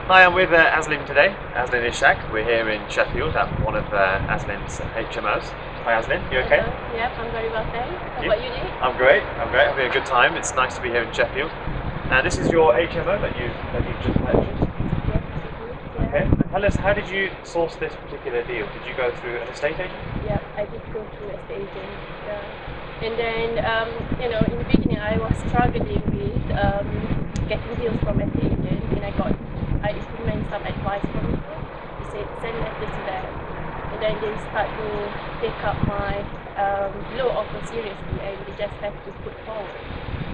Hi, I'm with Aslin today, Aslin Ishak. We're here in Sheffield at one of Aslin's HMOs. Hi Aslin, you okay? Hello. Yep, I'm very well, thanks. How about you, Nick? I'm great, having a good time. It's nice to be here in Sheffield. And this is your HMO that you've just purchased? Yes, yeah. Okay, tell us, how did you source this particular deal? Did you go through an estate agent? Yeah, I did go through estate agent. And then, in the beginning I was struggling with getting deals from estate agent, and I implemented some advice from people. They said send letters to them, and then they start to take up my low offer seriously, and they just have to put forward,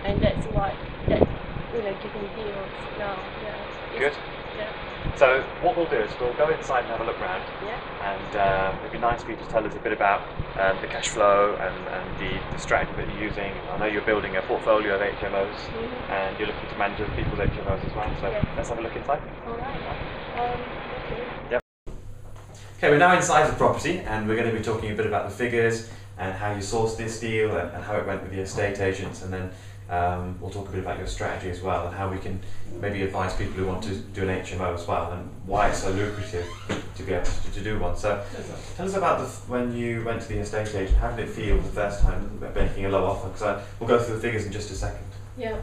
and that's what give me deals now. Yeah. Good. Yeah. So what we'll do is we'll go inside and have a look round. Yeah. And it'd be nice for you to tell us a bit about the cash flow and the strategy that you're using. I know you're building a portfolio of HMOs, and you're looking to manage other people's HMOs as well. So let's have a look inside. All right. Okay. Yep. Okay, we're now inside the property, and we're going to be talking a bit about the figures and how you sourced this deal and how it went with the estate agents, and then we'll talk a bit about your strategy as well and how we can maybe advise people who want to do an HMO as well and why it's so lucrative to be able to do one. So tell us about when you went to the estate agent. How did it feel the first time making a low offer? Because we'll go through the figures in just a second. Yeah.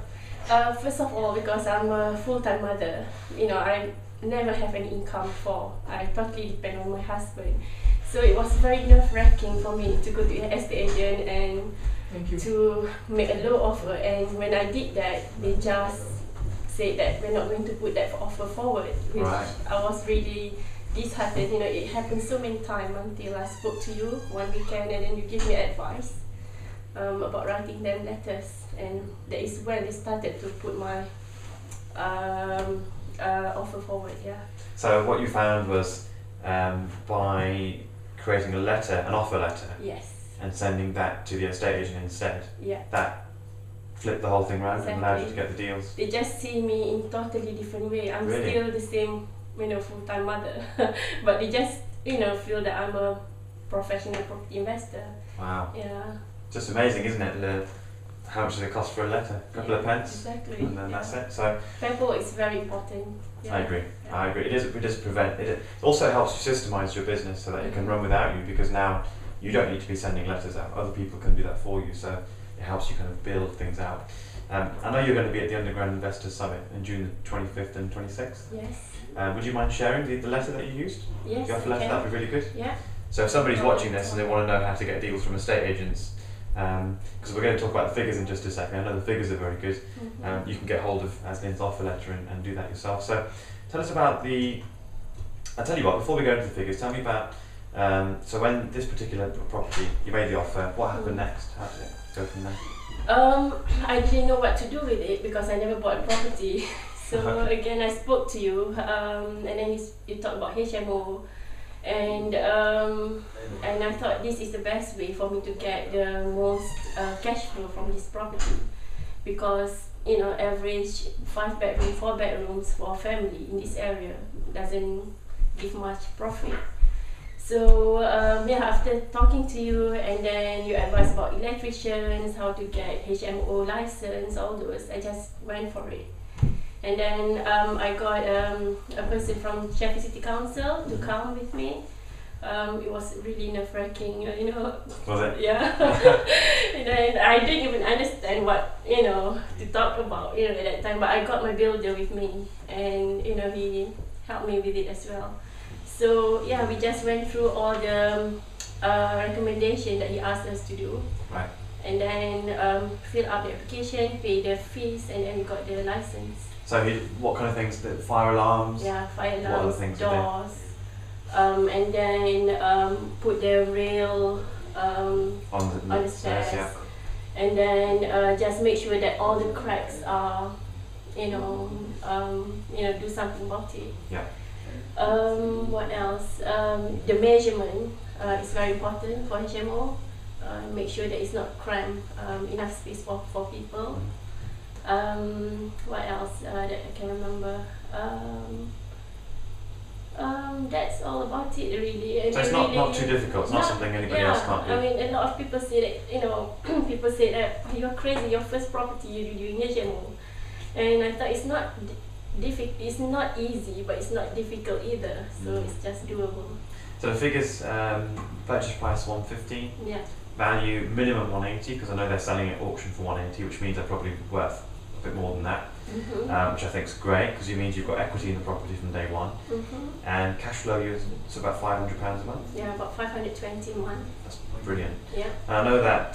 First of all, because I'm a full-time mother, I never have any income before. I totally depend on my husband. So it was very nerve-wracking for me to go to an estate agent and to make a low offer, and when I did that, they just said that we're not going to put that offer forward, which I was really disheartened. It happened so many times until I spoke to you one weekend, and then you give me advice about writing them letters, and that is when they started to put my offer forward. Yeah. So what you found was by creating an offer letter. Yes. And sending that to the estate agent instead. Yeah. That flipped the whole thing around and allowed you to get the deals. They just see me in totally different way. I'm still the same, full-time mother, but they just, feel that I'm a professional property investor. Wow. Yeah. Just amazing, isn't it? How much does it cost for a letter? A couple of pence. Exactly. And then that's it. So paperwork is very important. Yeah. I agree. Yeah. I agree. It also helps you systemize your business so that it can run without you, because now you don't need to be sending letters out. Other people can do that for you, so it helps you kind of build things out. I know you're going to be at the Underground Investors Summit in June 25th and 26th. Yes. Would you mind sharing the letter that you used? Yes. The offer letter, that would be really good. Yeah. So if somebody's watching this and they want to know how to get deals from estate agents, because we're going to talk about the figures in just a second. I know the figures are very good. You can get hold of Aslin's offer letter and do that yourself. So tell us about I'll tell you what, before we go into the figures, tell me about so when this particular property, you made the offer, what happened next? How did it go from there? I didn't know what to do with it because I never bought a property. So again, I spoke to you, and then you talked about HMO, and I thought this is the best way for me to get the most cash flow from this property, because average 5 bedroom, 4 bedrooms for a family in this area doesn't give much profit. So after talking to you, and then you advised about electricians, how to get HMO license, all those, I just went for it. And then I got a person from Sheffield City Council to come with me. It was really nerve-wracking, Was it? Yeah. And then I didn't even understand what, to talk about, at that time. But I got my builder with me, and, he helped me with it as well. So yeah, we just went through all the recommendation that he asked us to do. Right. And then fill up the application, pay the fees, and then we got the license. So what kind of things? The fire alarms? Yeah, fire alarms, what other things doors, and then put the rail on the stairs, yeah. And then just make sure that all the cracks are, do something about it. Yeah. What else? The measurement is very important for HMO. Make sure that it's not cramped, enough space for people. What else that I can remember? That's all about it, really. And so it's not too difficult. It's not something anybody else can't do. I mean, a lot of people say that, people say that you're crazy. Your first property, you're doing HMO, and I thought it's not it's not easy, but it's not difficult either. So it's just doable. So the figures, purchase price 115, Yeah. value minimum 180, because I know they're selling at auction for 180, which means they're probably worth a bit more than that, which I think is great, because it means you've got equity in the property from day one. And cash flow, it's about £500 a month? Yeah, about 520 a month. That's brilliant. Yeah. And I know that,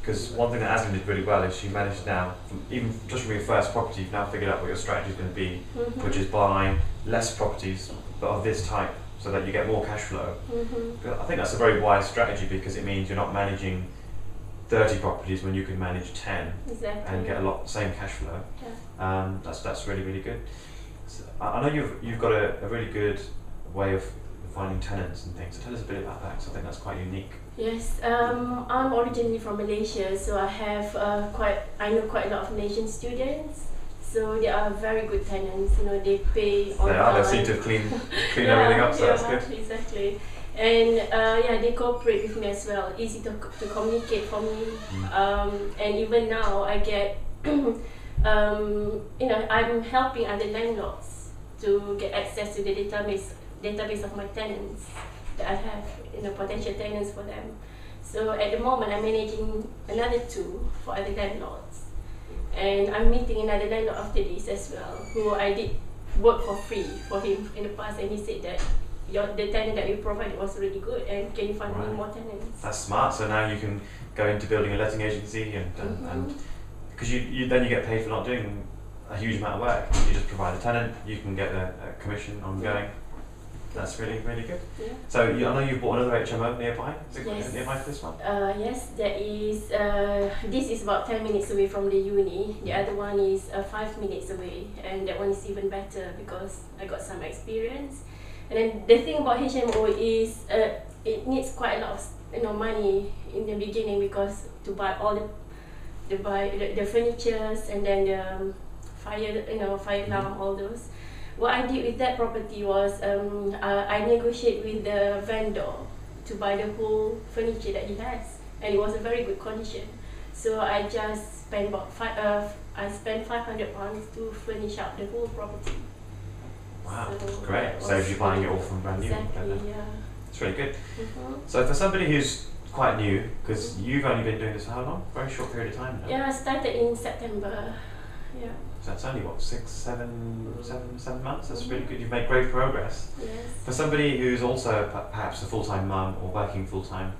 because one thing that Aslin did really well is she managed now, even just from your first property, you've now figured out what your strategy is going to be, which is buying less properties, but of this type, so that you get more cash flow. I think that's a very wise strategy, because it means you're not managing 30 properties when you can manage 10 and get a lot same cash flow. Yeah. That's really, really good. So I know you've got a really good way of finding tenants and things. So tell us a bit about that, because I think that's quite unique. Yes, I'm originally from Malaysia, so I know quite a lot of Malaysian students. So they are very good tenants. You know, they pay on time. They seem to have cleaned everything up, so that's good. Exactly. And they cooperate with me as well. Easy to communicate for me. And even now, I get, I'm helping other landlords to get access to the database of my tenants that I have, potential tenants for them. So at the moment, I'm managing another 2 for other landlords. And I'm meeting another landlord after this as well, who I did work for free for him in the past, and he said that the tenant that you provided was really good, and can you find me more tenants? That's smart. So now you can go into building a letting agency, and because you get paid for not doing a huge amount of work. You just provide a tenant, you can get a commission ongoing. That's really, really good. Yeah. So I know you've bought another HMO nearby. Is it Yes. nearby for this one? Yes, there is. This is about 10 minutes away from the uni. The other one is 5 minutes away, and that one is even better because I got some experience. And then the thing about HMO is it needs quite a lot of money in the beginning, because to buy all the furnitures, and then the fire alarm, all those. What I did with that property was I negotiated with the vendor to buy the whole furniture that he has, and it was a very good condition. So I just spent about £500 to furnish up the whole property. Wow, so great. Saves you buying it all from brand new. Exactly, yeah. It's really good. So for somebody who's quite new, because you've only been doing this for how long? Very short period of time now. Yeah, I started in September. Yeah. So that's only what, 7 months? That's really good. You've made great progress. Yes. For somebody who's also perhaps a full-time mum or working full-time,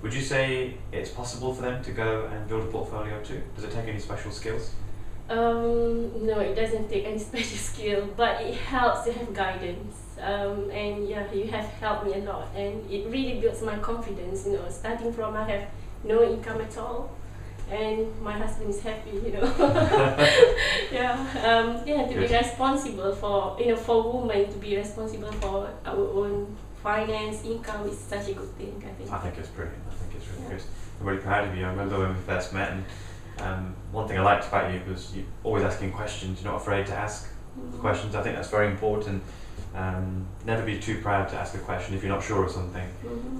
would you say it's possible for them to go and build a portfolio too? Does it take any special skills? No, it doesn't take any special skill, but it helps to have guidance. And yeah, you have helped me a lot, and it really builds my confidence. Starting from I have no income at all, and my husband is happy. To be responsible for for women to be responsible for our own finance income is such a good thing. I think it's brilliant. I think it's really good. I'm really proud of you. I remember when we first met, and one thing I liked about you was you always asking questions. You're not afraid to ask questions. I think that's very important. Never be too proud to ask a question if you're not sure of something.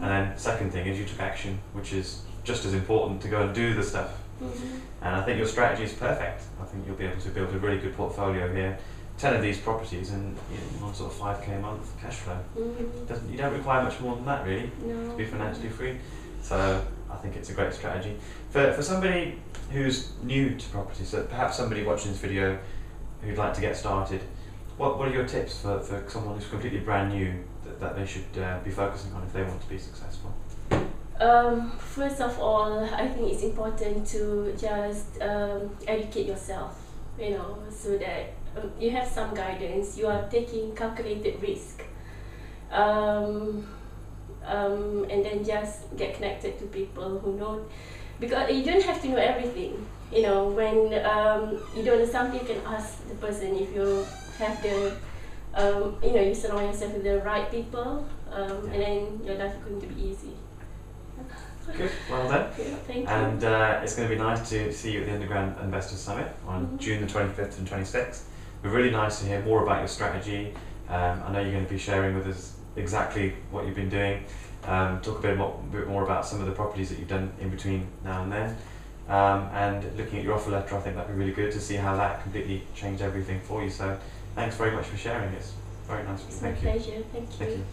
And then second thing is you took action, which is just as important, to go and do the stuff. And I think your strategy is perfect. I think you'll be able to build a really good portfolio here. 10 of these properties and one sort of 5k a month cash flow. You don't require much more than that really to be financially free. So I think it's a great strategy. For somebody who's new to property, so perhaps somebody watching this video who'd like to get started, what are your tips for someone who's completely brand new that they should be focusing on if they want to be successful? First of all, I think it's important to just educate yourself, so that you have some guidance, you are taking calculated risk, and then just get connected to people who know, because you don't have to know everything. When you don't know something, you can ask the person. If you have the, you surround yourself with the right people, and then your life is going to be easy. Good, well done. Yeah, thank you. And it's going to be nice to see you at the Underground Investors Summit on June the 25th and 26th. It'll be really nice to hear more about your strategy. I know you're going to be sharing with us exactly what you've been doing. Talk a bit more about some of the properties that you've done in between now and then. And looking at your offer letter, I think that'd be really good to see how that completely changed everything for you. So Thanks very much for sharing. It's very nice of you. It's my Thank you. pleasure. Thank you. Thank you.